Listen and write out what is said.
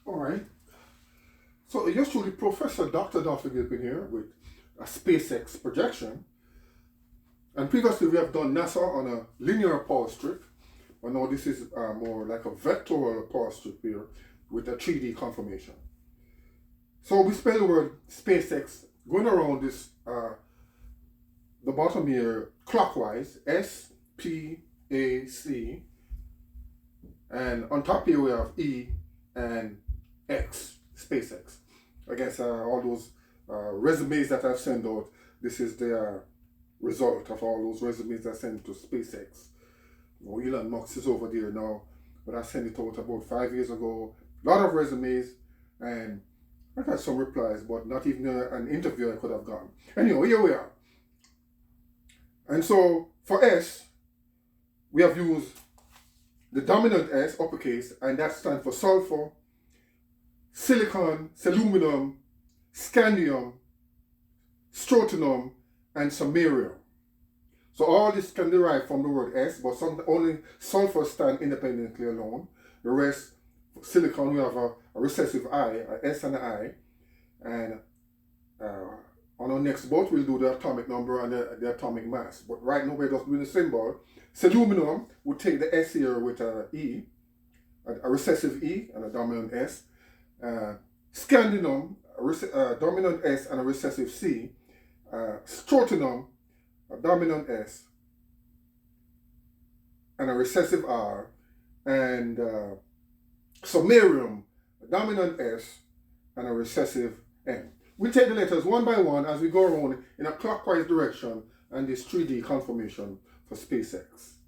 All right. So yours truly, Professor Dr. Dolphy Gilpin here with a SpaceX projection. And previously we have done NASA on a linear power strip. But now this is more like a vectoral power strip here with a 3D conformation. So we spell the word SpaceX going around this, the bottom here, clockwise, S-P-A-C. And on top here we have E and X, SpaceX. I guess all those resumes that I've sent out, this is the result of all those resumes I sent to SpaceX. You know, Elon Musk is over there now, but I sent it out about 5 years ago. A lot of resumes, and I got some replies, but not even an interview I could have gotten. Anyway, here we are. And so for S, we have used the dominant S, uppercase, and that stands for sulfur, silicon, aluminum, scandium, strontium, and samarium. So all this can derive from the word S, but only sulfur stand independently alone. The rest, silicon, we have a recessive I, a S and an I. And on our next bout, we'll do the atomic number and the atomic mass. But right now, we're just doing the symbol. Aluminum would take the S here with a E, a recessive E and a dominant S. Scandium, a dominant S and a recessive C. Strontium, a dominant S and a recessive R. And samarium, a dominant S and a recessive N. We take the letters one by one as we go around in a clockwise direction and this 3D conformation for SpaceX.